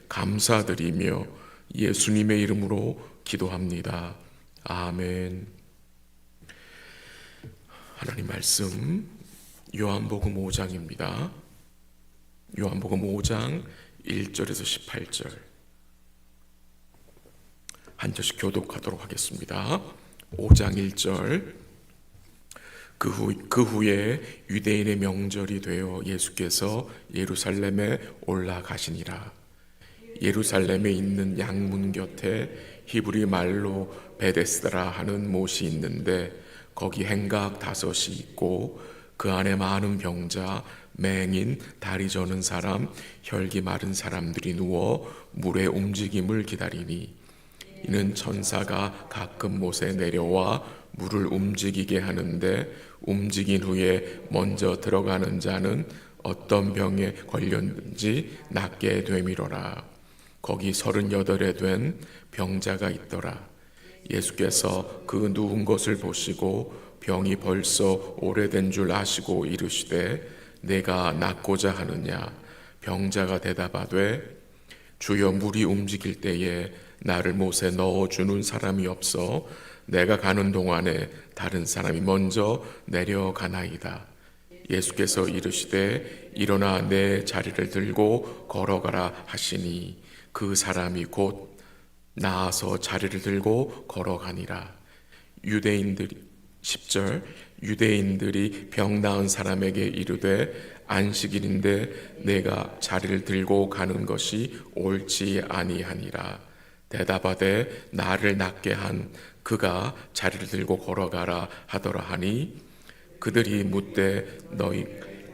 감사드리며 예수님의 이름으로 기도합니다. 아멘. 하나님 말씀 요한복음 5장입니다. 요한복음 5장 1절에서 18절 한 절씩 교독하도록 하겠습니다. 5장 1절. 그 후에 유대인의 명절이 되어 예수께서 예루살렘에 올라가시니라. 예루살렘에 있는 양문 곁에 히브리 말로 베데스다라 하는 못이 있는데 거기 행각 5이 있고 그 안에 많은 병자, 맹인, 다리 저는 사람, 혈기 마른 사람들이 누워 물의 움직임을 기다리니 이는 천사가 가끔 못에 내려와 물을 움직이게 하는데 움직인 후에 먼저 들어가는 자는 어떤 병에 걸렸는지 낫게 되미러라. 거기 38에 된 병자가 있더라. 예수께서 그 누운 것을 보시고 병이 벌써 오래된 줄 아시고 이르시되 내가 낫고자 하느냐. 병자가 대답하되 주여 물이 움직일 때에 나를 못에 넣어주는 사람이 없어 내가 가는 동안에 다른 사람이 먼저 내려가나이다. 예수께서 이르시되 일어나 내 자리를 들고 걸어가라 하시니 그 사람이 곧 나아서 자리를 들고 걸어가니라. 10절 유대인들이 병 나은 사람에게 이르되 안식일인데 내가 자리를 들고 가는 것이 옳지 아니하니라. 대답하되 나를 낫게 한 그가 자리를 들고 걸어가라 하더라 하니 그들이 묻되 너희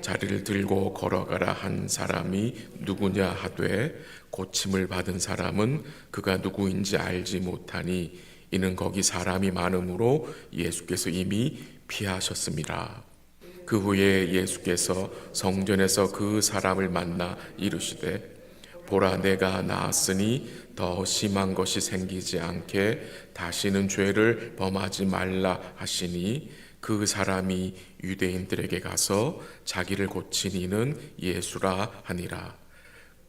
자리를 들고 걸어가라 한 사람이 누구냐 하되 고침을 받은 사람은 그가 누구인지 알지 못하니 이는 거기 사람이 많으므로 예수께서 이미 피하셨습니다. 그 후에 예수께서 성전에서 그 사람을 만나 이르시되 보라 내가 나았으니 더 심한 것이 생기지 않게 다시는 죄를 범하지 말라 하시니 그 사람이 유대인들에게 가서 자기를 고친 이는 예수라 하니라.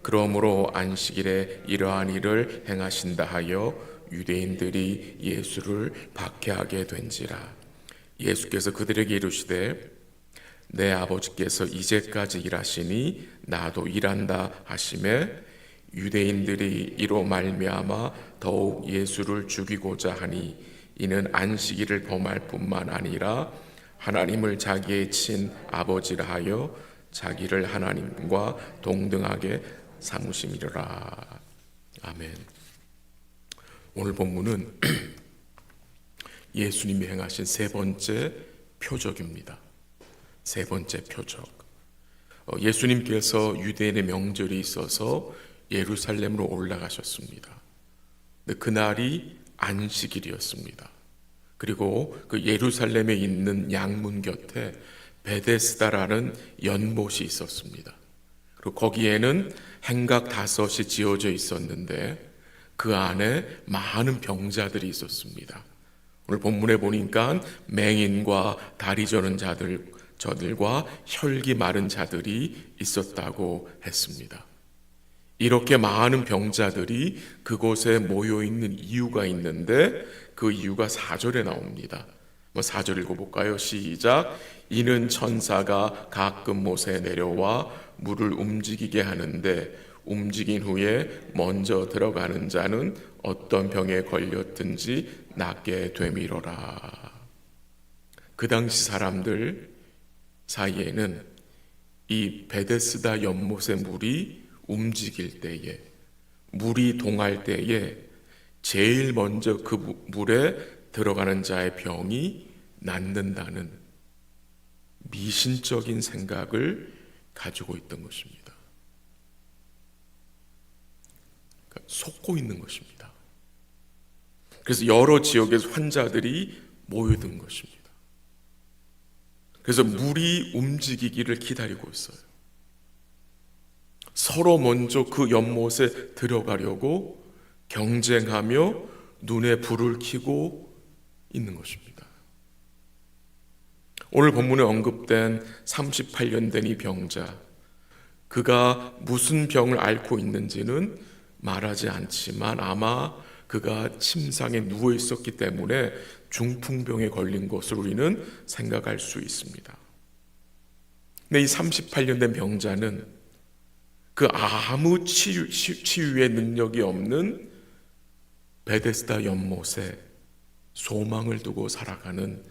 그러므로 안식일에 이러한 일을 행하신다 하여 유대인들이 예수를 박해하게 된지라. 예수께서 그들에게 이르시되 내 아버지께서 이제까지 일하시니 나도 일한다 하시매 유대인들이 이로 말미암아 더욱 예수를 죽이고자 하니 이는 안식일을 범할 뿐만 아니라 하나님을 자기의 친 아버지라 하여 자기를 하나님과 동등하게 삼으심이라. 아멘. 오늘 본문은 예수님이 행하신 세 번째 표적입니다. 세 번째 표적. 예수님께서 유대인의 명절이 있어서 예루살렘으로 올라가셨습니다. 그날이 안식일이었습니다. 그리고 그 예루살렘에 있는 양문 곁에 베데스다라는 연못이 있었습니다. 그리고 거기에는 행각 5이 지어져 있었는데 그 안에 많은 병자들이 있었습니다. 오늘 본문에 보니까 맹인과 다리 저는 저들과 혈기 마른 자들이 있었다고 했습니다. 이렇게 많은 병자들이 그곳에 모여 있는 이유가 있는데 그 이유가 4절에 나옵니다. 4절 읽어볼까요? 시작. 이는 천사가 가끔 못에 내려와 물을 움직이게 하는데 움직인 후에 먼저 들어가는 자는 어떤 병에 걸렸든지 낫게 되미러라. 그 당시 사람들 사이에는 이 베데스다 연못의 물이 움직일 때에, 물이 동할 때에 제일 먼저 그 물에 들어가는 자의 병이 낫는다는 미신적인 생각을 가지고 있던 것입니다. 그러니까 속고 있는 것입니다. 그래서 여러 지역에서 환자들이 모여든 것입니다. 그래서 물이 움직이기를 기다리고 있어요. 서로 먼저 그 연못에 들어가려고 경쟁하며 눈에 불을 켜고 있는 것입니다. 오늘 본문에 언급된 38년 된 이 병자, 그가 무슨 병을 앓고 있는지는 말하지 않지만 아마 그가 침상에 누워 있었기 때문에 중풍병에 걸린 것으로 우리는 생각할 수 있습니다. 근데 이 38년 된 병자는 그 아무 치유의 능력이 없는 베데스다 연못에 소망을 두고 살아가는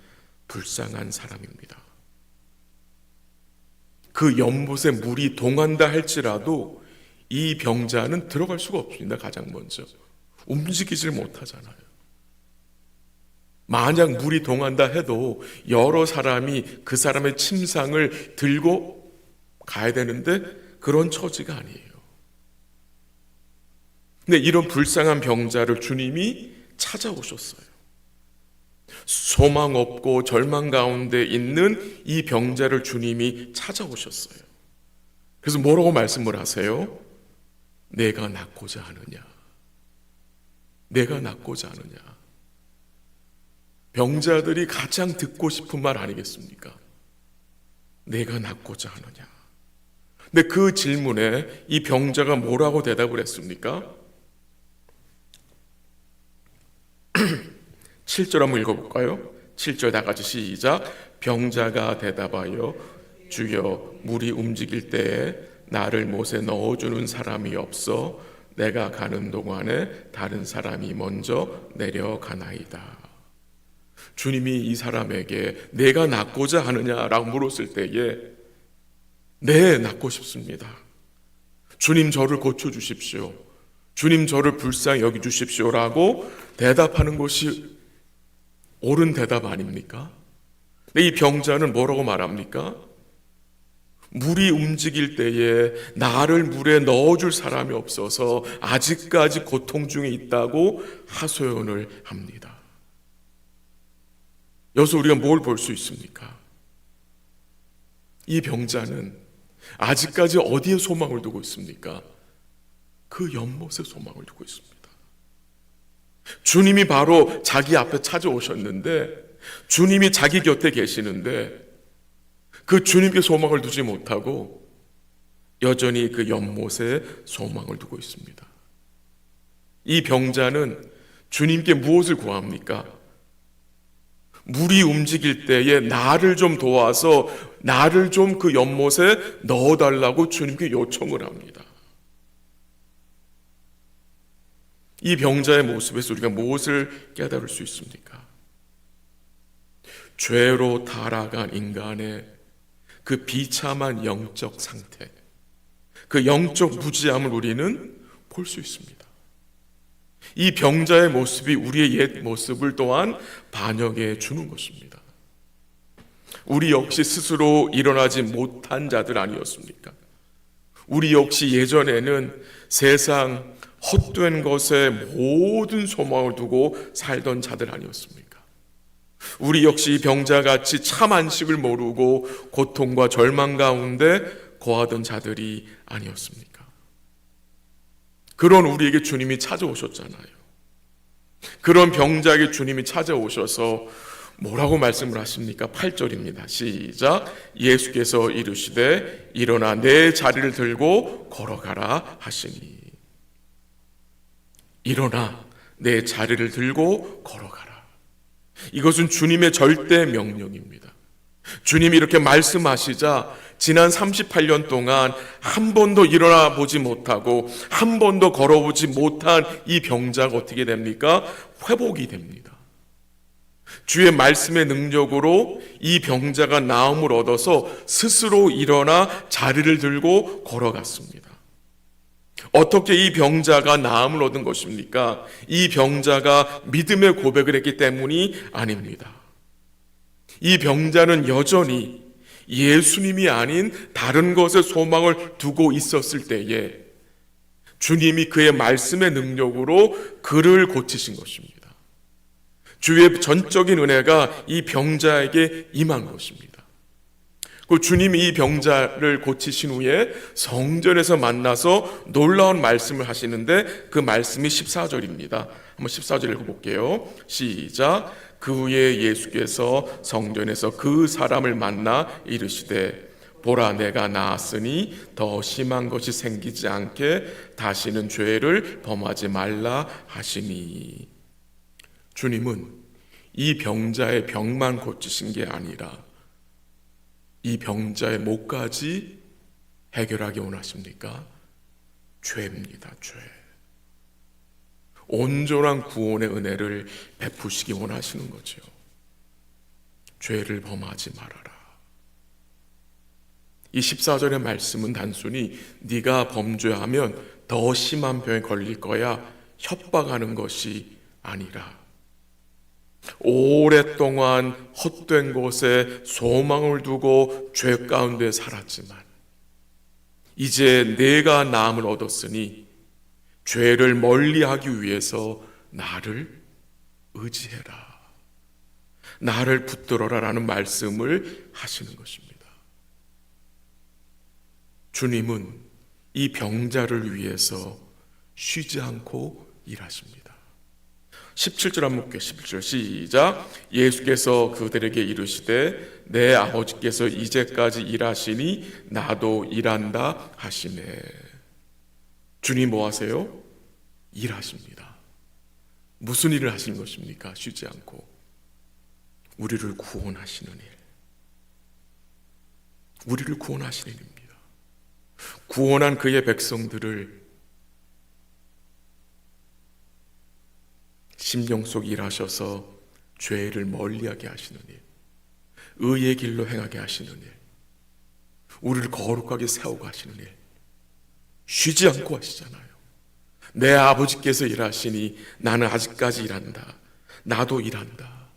불쌍한 사람입니다. 그 연못에 물이 동한다 할지라도 이 병자는 들어갈 수가 없습니다. 가장 먼저 움직이질 못하잖아요. 만약 물이 동한다 해도 여러 사람이 그 사람의 침상을 들고 가야 되는데 그런 처지가 아니에요. 근데 이런 불쌍한 병자를 주님이 찾아오셨어요. 소망 없고 절망 가운데 있는 이 병자를 주님이 찾아오셨어요. 그래서 뭐라고 말씀을 하세요? 내가 낫고자 하느냐? 내가 낫고자 하느냐? 병자들이 가장 듣고 싶은 말 아니겠습니까? 내가 낫고자 하느냐? 근데 그 질문에 이 병자가 뭐라고 대답을 했습니까? 7절 한번 읽어볼까요? 7절 다 같이 시작. 병자가 대답하여 주여 물이 움직일 때에 나를 못에 넣어주는 사람이 없어 내가 가는 동안에 다른 사람이 먼저 내려가나이다. 주님이 이 사람에게 내가 낫고자 하느냐라고 물었을 때에 네, 낫고 싶습니다. 주님 저를 고쳐주십시오. 주님 저를 불쌍히 여겨주십시오라고 대답하는 것이 옳은 대답 아닙니까? 근데 이 병자는 뭐라고 말합니까? 물이 움직일 때에 나를 물에 넣어줄 사람이 없어서 아직까지 고통 중에 있다고 하소연을 합니다. 여기서 우리가 뭘 볼 수 있습니까? 이 병자는 아직까지 어디에 소망을 두고 있습니까? 그 연못에 소망을 두고 있습니다. 주님이 바로 자기 앞에 찾아오셨는데, 주님이 자기 곁에 계시는데 그 주님께 소망을 두지 못하고 여전히 그 연못에 소망을 두고 있습니다. 이 병자는 주님께 무엇을 구합니까? 물이 움직일 때에 나를 좀 도와서 나를 좀 그 연못에 넣어달라고 주님께 요청을 합니다. 이 병자의 모습에서 우리가 무엇을 깨달을 수 있습니까? 죄로 타락한 인간의 그 비참한 영적 상태, 그 영적 무지함을 우리는 볼 수 있습니다. 이 병자의 모습이 우리의 옛 모습을 또한 반영해 주는 것입니다. 우리 역시 스스로 일어나지 못한 자들 아니었습니까? 우리 역시 예전에는 세상 헛된 것에 모든 소망을 두고 살던 자들 아니었습니까? 우리 역시 병자같이 참 안식을 모르고 고통과 절망 가운데 거하던 자들이 아니었습니까? 그런 우리에게 주님이 찾아오셨잖아요. 그런 병자에게 주님이 찾아오셔서 뭐라고 말씀을 하십니까? 8절입니다. 시작. 예수께서 이르시되 일어나 내 자리를 들고 걸어가라 하시니. 일어나 내 자리를 들고 걸어가라. 이것은 주님의 절대 명령입니다. 주님이 이렇게 말씀하시자 지난 38년 동안 한 번도 일어나 보지 못하고 한 번도 걸어보지 못한 이 병자가 어떻게 됩니까? 회복이 됩니다. 주의 말씀의 능력으로 이 병자가 나음을 얻어서 스스로 일어나 자리를 들고 걸어갔습니다. 어떻게 이 병자가 나음을 얻은 것입니까? 이 병자가 믿음의 고백을 했기 때문이 아닙니다. 이 병자는 여전히 예수님이 아닌 다른 것에 소망을 두고 있었을 때에 주님이 그의 말씀의 능력으로 그를 고치신 것입니다. 주의 전적인 은혜가 이 병자에게 임한 것입니다. 그 주님이 이 병자를 고치신 후에 성전에서 만나서 놀라운 말씀을 하시는데 그 말씀이 14절입니다. 한번 14절 읽어볼게요. 시작. 그 후에 예수께서 성전에서 그 사람을 만나 이르시되 보라 내가 나았으니 더 심한 것이 생기지 않게 다시는 죄를 범하지 말라 하시니. 주님은 이 병자의 병만 고치신 게 아니라 이 병자의 목까지 해결하기 원하십니까? 죄입니다. 죄. 온전한 구원의 은혜를 베푸시기 원하시는 거죠. 죄를 범하지 말아라. 이 14절의 말씀은 단순히 네가 범죄하면 더 심한 병에 걸릴 거야 협박하는 것이 아니라 오랫동안 헛된 곳에 소망을 두고 죄 가운데 살았지만 이제 내가 나음을 얻었으니 죄를 멀리하기 위해서 나를 의지해라, 나를 붙들어라 라는 말씀을 하시는 것입니다. 주님은 이 병자를 위해서 쉬지 않고 일하십니다. 17절 한번 볼게요. 17절 시작. 예수께서 그들에게 이르시되 내 아버지께서 이제까지 일하시니 나도 일한다 하시네. 주님 뭐 하세요? 일하십니다. 무슨 일을 하신 것입니까? 쉬지 않고 우리를 구원하시는 일, 우리를 구원하시는 일입니다. 구원한 그의 백성들을 심령 속 일하셔서 죄를 멀리하게 하시는 일, 의의 길로 행하게 하시는 일, 우리를 거룩하게 세우고 하시는 일, 쉬지 않고 하시잖아요. 내 아버지께서 일하시니 나는 아직까지 일한다, 나도 일한다.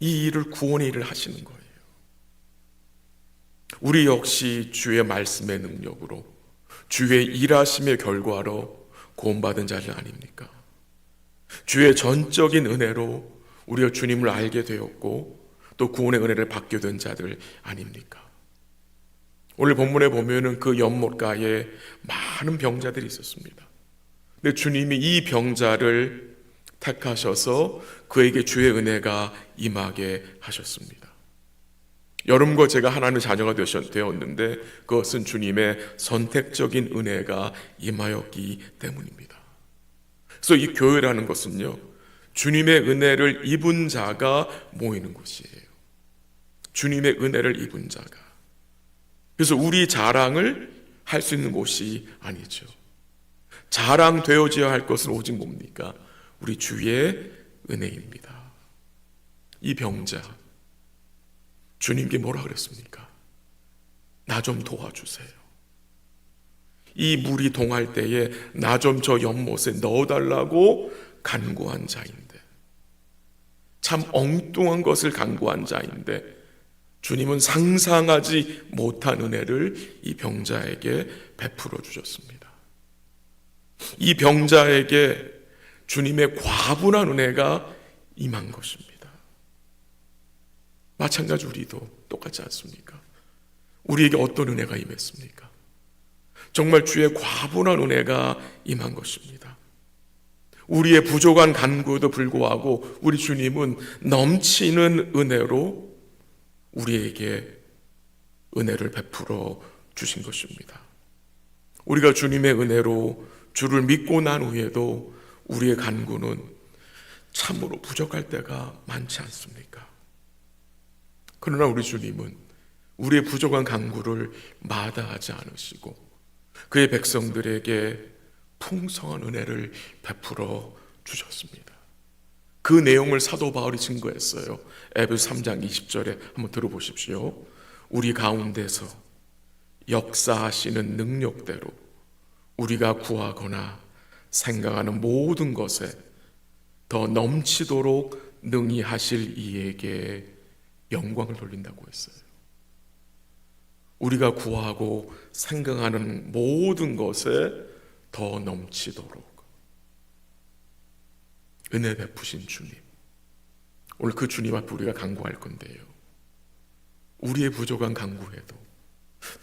이 일을, 구원의 일을 하시는 거예요. 우리 역시 주의 말씀의 능력으로, 주의 일하심의 결과로 구원받은 자들 아닙니까? 주의 전적인 은혜로 우리가 주님을 알게 되었고 또 구원의 은혜를 받게 된 자들 아닙니까? 오늘 본문에 보면은 그 연못가에 많은 병자들이 있었습니다. 근데 주님이 이 병자를 택하셔서 그에게 주의 은혜가 임하게 하셨습니다. 여러분과 제가 하나님의 자녀가 되었는데 그것은 주님의 선택적인 은혜가 임하였기 때문입니다. 그래서 이 교회라는 것은요, 주님의 은혜를 입은 자가 모이는 곳이에요. 주님의 은혜를 입은 자가. 그래서 우리 자랑을 할 수 있는 곳이 아니죠. 자랑되어져야 할 것은 오직 뭡니까? 우리 주의 은혜입니다. 이 병자, 주님께 뭐라 그랬습니까? 나 좀 도와주세요. 이 물이 동할 때에 나 좀 저 연못에 넣어달라고 간구한 자인데, 참 엉뚱한 것을 간구한 자인데 주님은 상상하지 못한 은혜를 이 병자에게 베풀어 주셨습니다. 이 병자에게 주님의 과분한 은혜가 임한 것입니다. 마찬가지 우리도 똑같지 않습니까? 우리에게 어떤 은혜가 임했습니까? 정말 주의 과분한 은혜가 임한 것입니다. 우리의 부족한 간구에도 불구하고 우리 주님은 넘치는 은혜로 우리에게 은혜를 베풀어 주신 것입니다. 우리가 주님의 은혜로 주를 믿고 난 후에도 우리의 간구는 참으로 부족할 때가 많지 않습니까? 그러나 우리 주님은 우리의 부족한 간구를 마다하지 않으시고 그의 백성들에게 풍성한 은혜를 베풀어 주셨습니다. 그 내용을 사도 바울이 증거했어요. 에베소 3장 20절에 한번 들어보십시오. 우리 가운데서 역사하시는 능력대로 우리가 구하거나 생각하는 모든 것에 더 넘치도록 능히 하실 이에게 영광을 돌린다고 했어요. 우리가 구하고 생각하는 모든 것에 더 넘치도록 은혜 베푸신 주님, 오늘 그 주님 앞에 우리가 간구할 건데요, 우리의 부족한 간구에도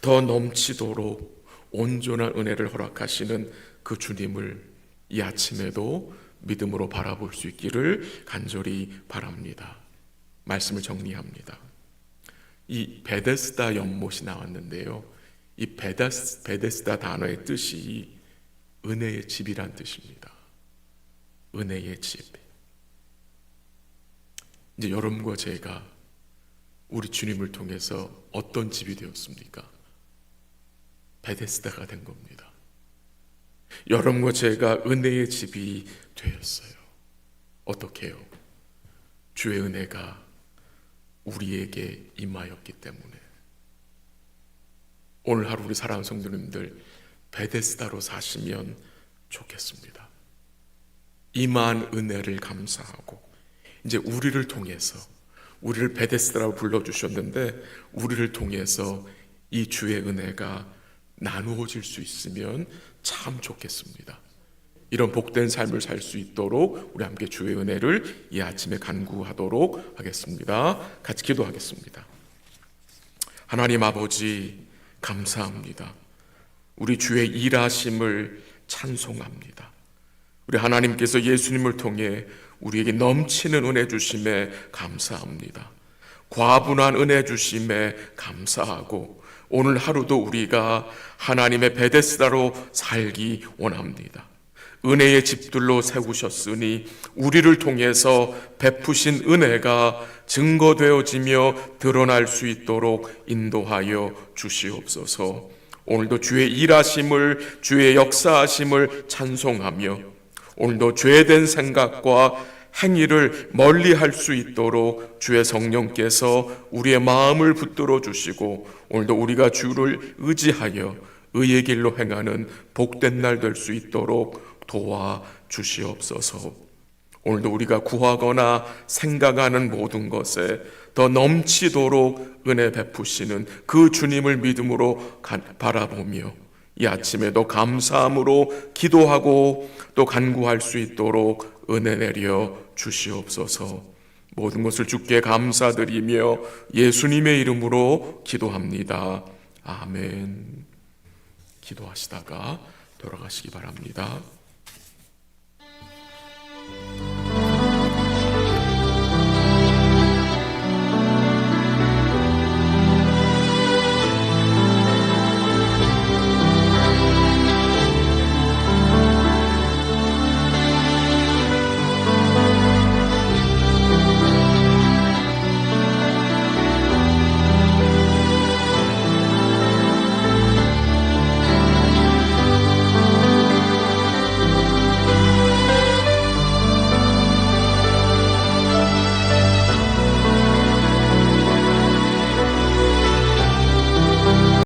더 넘치도록 온전한 은혜를 허락하시는 그 주님을 이 아침에도 믿음으로 바라볼 수 있기를 간절히 바랍니다. 말씀을 정리합니다. 이 베데스다 연못이 나왔는데요. 이 베데스다 단어의 뜻이 은혜의 집이란 뜻입니다. 은혜의 집. 이제 여러분과 제가 우리 주님을 통해서 어떤 집이 되었습니까? 베데스다가 된 겁니다. 여러분과 제가 은혜의 집이 되었어요. 어떻게 해요? 주의 은혜가 우리에게 임하였기 때문에. 오늘 하루 우리 사랑하는 성도님들 베데스다로 사시면 좋겠습니다. 임한 은혜를 감사하고 이제 우리를 통해서, 우리를 베데스다라고 불러주셨는데 우리를 통해서 이 주의 은혜가 나누어질 수 있으면 참 좋겠습니다. 이런 복된 삶을 살 수 있도록 우리 함께 주의 은혜를 이 아침에 간구하도록 하겠습니다. 같이 기도하겠습니다. 하나님 아버지 감사합니다. 우리 주의 일하심을 찬송합니다. 우리 하나님께서 예수님을 통해 우리에게 넘치는 은혜 주심에 감사합니다. 과분한 은혜 주심에 감사하고 오늘 하루도 우리가 하나님의 베데스다로 살기 원합니다. 은혜의 집들로 세우셨으니 우리를 통해서 베푸신 은혜가 증거되어지며 드러날 수 있도록 인도하여 주시옵소서. 오늘도 주의 일하심을, 주의 역사하심을 찬송하며 오늘도 죄된 생각과 행위를 멀리할 수 있도록 주의 성령께서 우리의 마음을 붙들어 주시고 오늘도 우리가 주를 의지하여 의의 길로 행하는 복된 날 될 수 있도록 도와주시옵소서. 오늘도 우리가 구하거나 생각하는 모든 것에 더 넘치도록 은혜 베푸시는 그 주님을 믿음으로 바라보며 이 아침에도 감사함으로 기도하고 또 간구할 수 있도록 은혜 내려 주시옵소서. 모든 것을 주께 감사드리며 예수님의 이름으로 기도합니다. 아멘. 기도하시다가 돌아가시기 바랍니다.